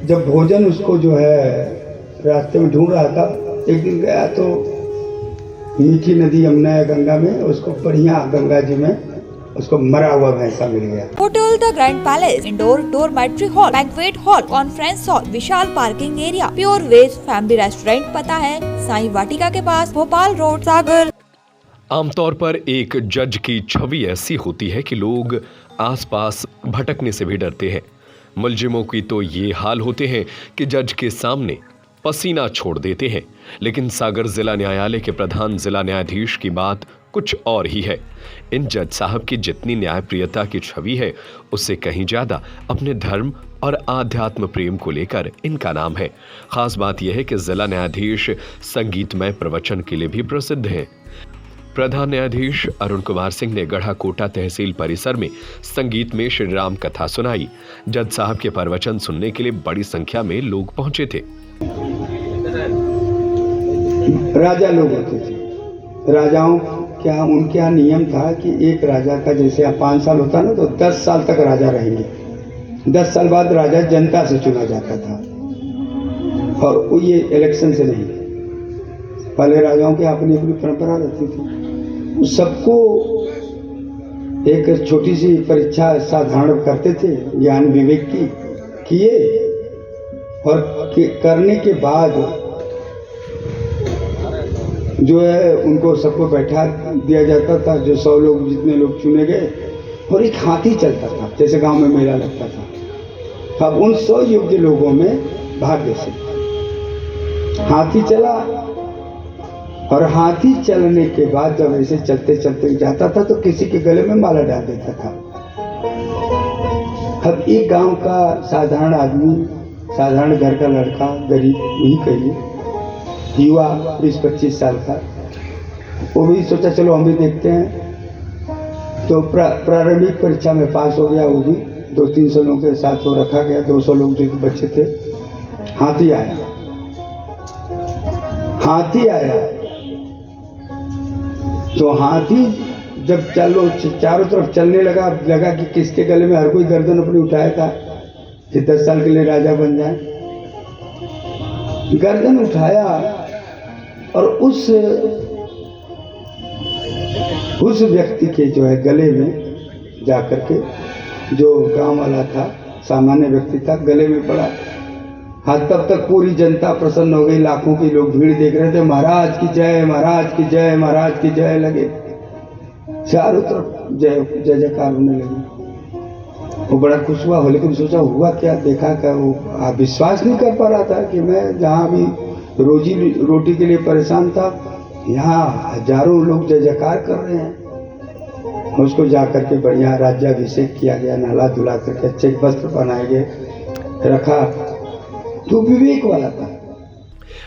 जब भोजन उसको जो है रास्ते में ढूंढ रहा था, एक दिन गया तो मीठी नदी यमुना या गंगा में उसको बढ़िया गंगा जी में उसको मरा हुआ भैंसा मिल गया। Hotel the grand palace, indoor dormitory hall, banquet hall, conference hall, विशाल parking area, pure veg family restaurant. पता है साईं वाटिका के पास, भोपाल रोड, सागर। आमतौर पर एक जज की छवि ऐसी होती है कि लोग आसपास भटकने से भी डरते हैं। मुलजिमों की तो ये हाल होते हैं कि जज के सामने पसीना छोड़ देते हैं। लेकिन सागर जिला न्यायालय के प्रधान जिला न्यायाधीश की बात कुछ और ही है। इन जज साहब की जितनी न्यायप्रियता की छवि है, उससे कहीं ज्यादा अपने धर्म और आध्यात्म प्रेम को लेकर इनका नाम है। खास बात यह है कि जिला न्यायाधीश संगीतमय प्रवचन के लिए भी प्रसिद्ध हैं। प्रधान न्यायाधीश अरुण कुमार सिंह ने गढ़ाकोटा तहसील परिसर में संगीत में श्री राम कथा सुनाई। जज साहब के प्रवचन सुनने के लिए बड़ी संख्या में लोग पहुंचे थे। राजा लोग होते थे, राजाओं क्या उनके यहाँ नियम था कि एक राजा का जैसे 5 साल होता ना, तो 10 साल तक राजा रहेंगे। 10 साल बाद राजा जनता से चुना जाता था, और वो ये इलेक्शन से नहीं। पहले राजाओं की अपनी अपनी परंपरा रहती थी। सबको एक छोटी सी परीक्षा साधारण करते थे, ज्ञान विवेक की किए, और करने के बाद जो है उनको सबको बैठा दिया जाता था। जो 100 लोग जितने लोग चुने गए, और एक हाथी चलता था, जैसे गांव में मेला लगता था। अब उन 100 योग्य लोगों में भाग्य से हाथी चला, और हाथी चलने के बाद जब ऐसे चलते चलते जाता था तो किसी के गले में माला डाल देता था। अब एक गांव का साधारण आदमी, साधारण घर का लड़का, गरीब वही कहिए, युवा 20-25 साल का, वो भी सोचा चलो हम भी देखते हैं। तो प्रारंभिक परीक्षा में पास हो गया। वो भी 200-300 लोगों के साथ वो रखा गया। 200 लोग जो बच्चे थे। हाथी आया, हाथी आया तो हाथी जब चारों तरफ चलने लगा कि किसके गले में, हर कोई गर्दन अपनी उठाया था कि 10 साल के लिए राजा बन जाए। गर्दन उठाया, और उस व्यक्ति के जो है गले में जाकर के, जो गांव वाला था, सामान्य व्यक्ति था, गले में पड़ा। हाँ, तब तक पूरी जनता प्रसन्न हो गई। लाखों के लोग भीड़ देख रहे थे। महाराज की जय, महाराज की जय, महाराज की जय लगे। चारों तरफ जय जय जयकार होने लगी। वो बड़ा खुश हुआ, लेकिन सोचा हुआ क्या, देखा क्या, वो विश्वास नहीं कर पा रहा था कि मैं जहाँ भी रोजी रोटी के लिए परेशान था, यहाँ हजारों लोग जय जयकार कर रहे हैं। उसको जाकर के बढ़िया राज्याभिषेक किया गया, नहला धुला करके अच्छे वस्त्र पहनाए गए, रखा। तो विवेक वाला था।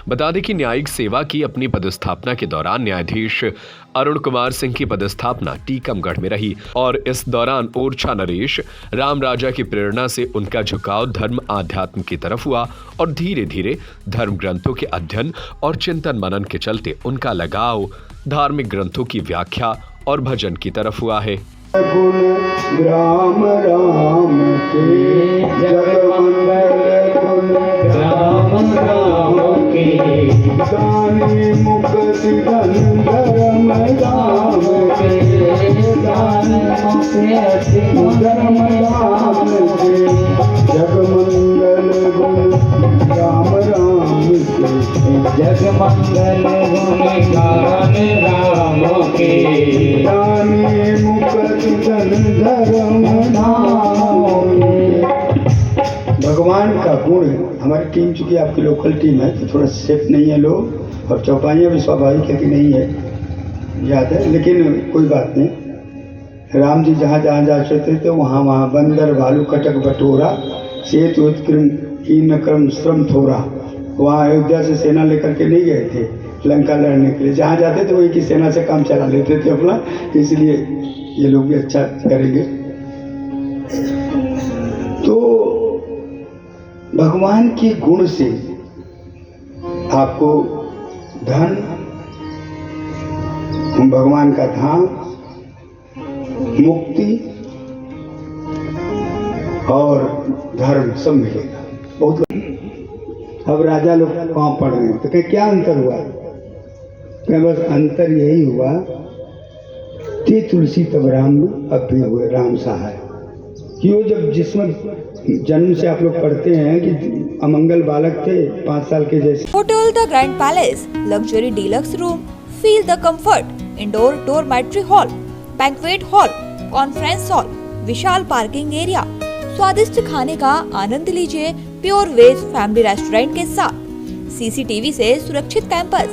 बता दें कि न्यायिक सेवा की अपनी पदस्थापना के दौरान न्यायाधीश अरुण कुमार सिंह की पदस्थापना टीकमगढ़ में रही, और इस दौरान ओरछा नरेश राम राजा की प्रेरणा से उनका झुकाव धर्म आध्यात्म की तरफ हुआ, और धीरे धीरे धर्म ग्रंथों के अध्ययन और चिंतन मनन के चलते उनका लगाव धार्मिक ग्रंथों की व्याख्या और भजन की तरफ हुआ है। गुण राम राम के जग मंगल, गुण राम राम के दानी मुक्ति धन धर्म राम के, दानी मुक्ति धर्म राम के, जग मंगल गुण राम राम के, जग मंगल गुण राम के, दानी मुक्ति भगवान का गुण। हमारी टीम चूंकि आपकी लोकल टीम है तो थोड़ा सेफ नहीं है लोग, और चौपाइयाँ भी स्वाभाविक है कि नहीं है, याद है, लेकिन कोई बात नहीं। राम जी जहाँ जहाँ जा चुके थे वहाँ वहाँ बंदर भालू कटक बटोरा, सेत उत्क्रम कीन क्रम श्रम थोड़ा। वहाँ अयोध्या से सेना लेकर के नहीं गए थे लंका लड़ने के लिए, जहाँ जाते थे वही की सेना से काम चला लेते थे अपना। इसलिए ये लोग भी अच्छा करेंगे। तो भगवान के गुण से आपको धन, भगवान का धाम, मुक्ति और धर्म सब मिलेगा। बहुत। अब राजा लोग पाँव पड़ रहे हैं तो क्या अंतर हुआ? क्या बस अंतर यही हुआ कि तुलसी तब राम में अब भी हुए राम सहाय। क्यों? जब जिसमें जन्म से आप लोग पढ़ते हैं कि अमंगल बालक थे 5 साल के जैसे। Hotel the grand palace, luxury deluxe room, feel the comfort, indoor dormitory hall, banquet hall, conference hall, विशाल पार्किंग एरिया। स्वादिष्ट खाने का आनंद लीजिए प्योर वेज फैमिली रेस्टोरेंट के साथ। सीसीटीवी से सुरक्षित कैंपस।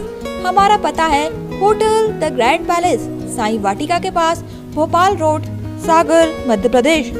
हमारा पता है hotel the grand palace, Sai Vatika के पास, भोपाल रोड, सागर, मध्य प्रदेश।